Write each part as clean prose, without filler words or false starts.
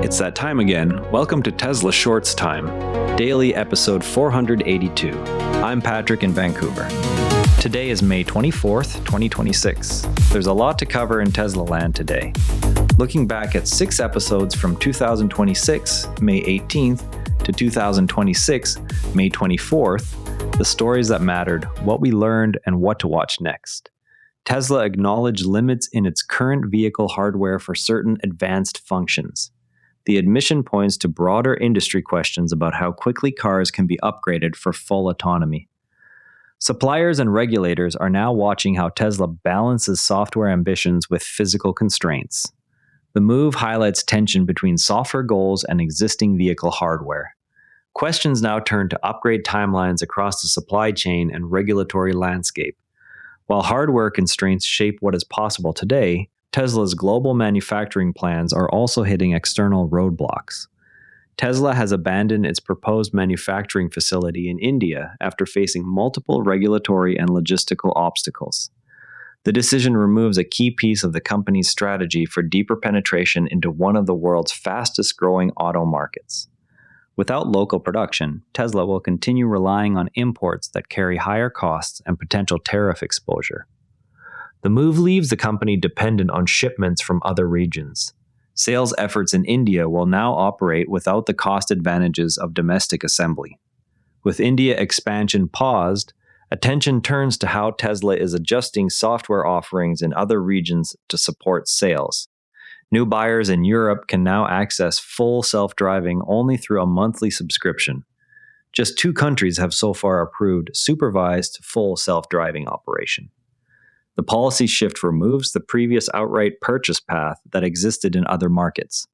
It's that time again. Welcome to Tesla Shorts Time, daily episode 482. I'm Patrick in Vancouver. Today is May 24th, 2026. There's a lot to cover in Tesla land today. Looking back at 6 episodes from 2026, May 18th, to 2026, May 24th, the stories that mattered, what we learned, and what to watch next. Tesla acknowledged limits in its current vehicle hardware for certain advanced functions. The admission points to broader industry questions about how quickly cars can be upgraded for full autonomy. Suppliers and regulators are now watching how Tesla balances software ambitions with physical constraints. The move highlights tension between software goals and existing vehicle hardware. Questions now turn to upgrade timelines across the supply chain and regulatory landscape. While hardware constraints shape what is possible today, Tesla's global manufacturing plans are also hitting external roadblocks. Tesla has abandoned its proposed manufacturing facility in India after facing multiple regulatory and logistical obstacles. The decision removes a key piece of the company's strategy for deeper penetration into one of the world's fastest-growing auto markets. Without local production, Tesla will continue relying on imports that carry higher costs and potential tariff exposure. The move leaves the company dependent on shipments from other regions. Sales efforts in India will now operate without the cost advantages of domestic assembly. With India expansion paused, attention turns to how Tesla is adjusting software offerings in other regions to support sales. New buyers in Europe can now access full self-driving only through a monthly subscription. Just 2 countries have so far approved supervised full self-driving operation. The policy shift removes the previous outright purchase path that existed in other markets.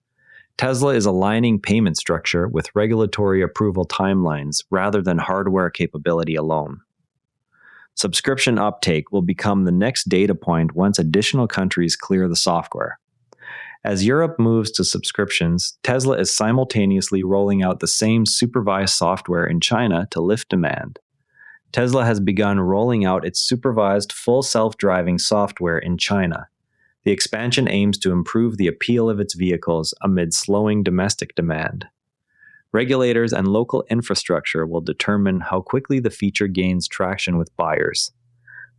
Tesla is aligning payment structure with regulatory approval timelines rather than hardware capability alone. Subscription uptake will become the next data point once additional countries clear the software. As Europe moves to subscriptions, Tesla is simultaneously rolling out the same supervised software in China to lift demand. Tesla has begun rolling out its supervised full self-driving software in China. The expansion aims to improve the appeal of its vehicles amid slowing domestic demand. Regulators and local infrastructure will determine how quickly the feature gains traction with buyers.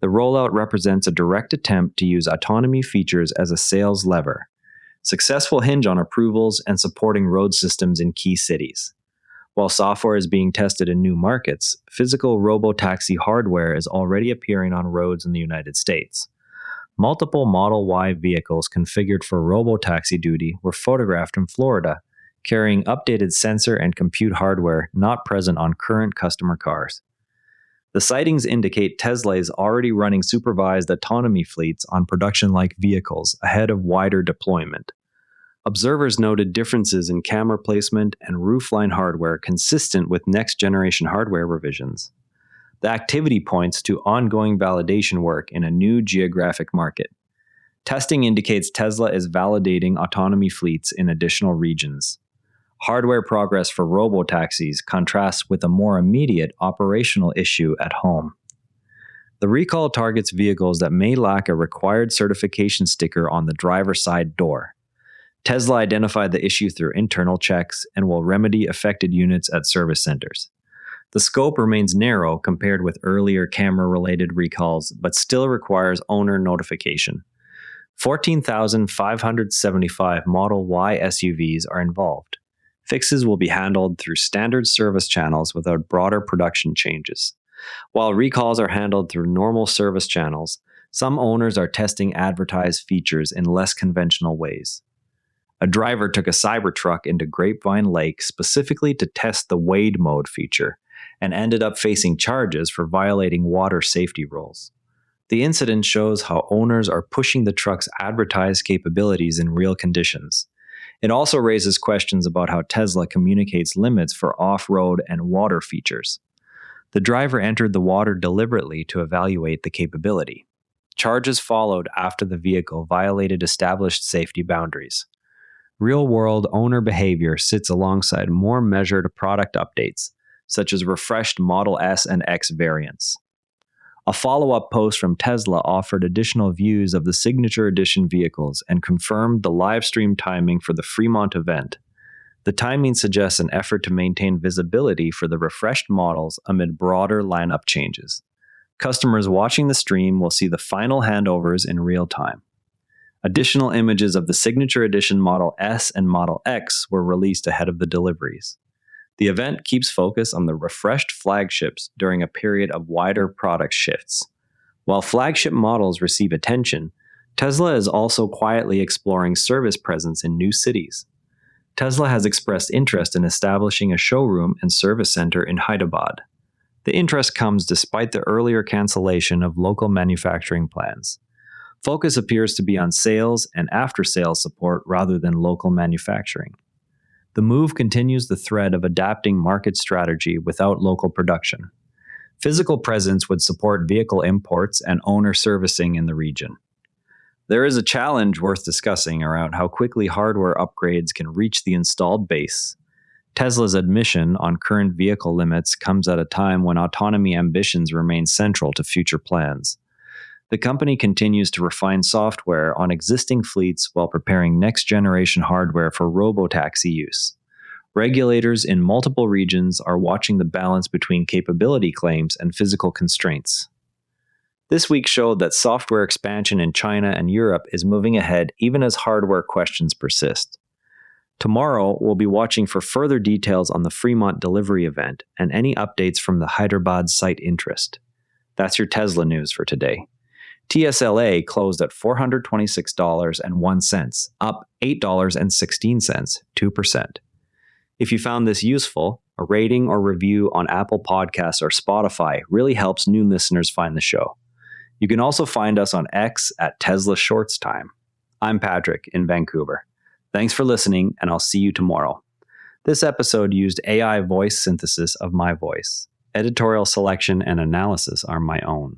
The rollout represents a direct attempt to use autonomy features as a sales lever. Success will hinge on approvals and supporting road systems in key cities. While software is being tested in new markets, physical robotaxi hardware is already appearing on roads in the United States. Multiple Model Y vehicles configured for robotaxi duty were photographed in Florida, carrying updated sensor and compute hardware not present on current customer cars. The sightings indicate Tesla is already running supervised autonomy fleets on production-like vehicles ahead of wider deployment. Observers noted differences in camera placement and roofline hardware consistent with next-generation hardware revisions. The activity points to ongoing validation work in a new geographic market. Testing indicates Tesla is validating autonomy fleets in additional regions. Hardware progress for robotaxis contrasts with a more immediate operational issue at home. The recall targets vehicles that may lack a required certification sticker on the driver's side door. Tesla identified the issue through internal checks and will remedy affected units at service centers. The scope remains narrow compared with earlier camera-related recalls, but still requires owner notification. 14,575 Model Y SUVs are involved. Fixes will be handled through standard service channels without broader production changes. While recalls are handled through normal service channels, some owners are testing advertised features in less conventional ways. A driver took a Cybertruck into Grapevine Lake specifically to test the wade mode feature and ended up facing charges for violating water safety rules. The incident shows how owners are pushing the truck's advertised capabilities in real conditions. It also raises questions about how Tesla communicates limits for off-road and water features. The driver entered the water deliberately to evaluate the capability. Charges followed after the vehicle violated established safety boundaries. Real-world owner behavior sits alongside more measured product updates, such as refreshed Model S and X variants. A follow-up post from Tesla offered additional views of the Signature Edition vehicles and confirmed the live stream timing for the Fremont event. The timing suggests an effort to maintain visibility for the refreshed models amid broader lineup changes. Customers watching the stream will see the final handovers in real time. Additional images of the Signature Edition Model S and Model X were released ahead of the deliveries. The event keeps focus on the refreshed flagships during a period of wider product shifts. While flagship models receive attention, Tesla is also quietly exploring service presence in new cities. Tesla has expressed interest in establishing a showroom and service center in Hyderabad. The interest comes despite the earlier cancellation of local manufacturing plans. Focus appears to be on sales and after-sales support rather than local manufacturing. The move continues the thread of adapting market strategy without local production. Physical presence would support vehicle imports and owner servicing in the region. There is a challenge worth discussing around how quickly hardware upgrades can reach the installed base. Tesla's admission on current vehicle limits comes at a time when autonomy ambitions remain central to future plans. The company continues to refine software on existing fleets while preparing next-generation hardware for robotaxi use. Regulators in multiple regions are watching the balance between capability claims and physical constraints. This week showed that software expansion in China and Europe is moving ahead even as hardware questions persist. Tomorrow, we'll be watching for further details on the Fremont delivery event and any updates from the Hyderabad site interest. That's your Tesla news for today. TSLA closed at $426.01, up $8.16, 2%. If you found this useful, a rating or review on Apple Podcasts or Spotify really helps new listeners find the show. You can also find us on X at Tesla Shorts Time. I'm Patrick in Vancouver. Thanks for listening, and I'll see you tomorrow. This episode used AI voice synthesis of my voice. Editorial selection and analysis are my own.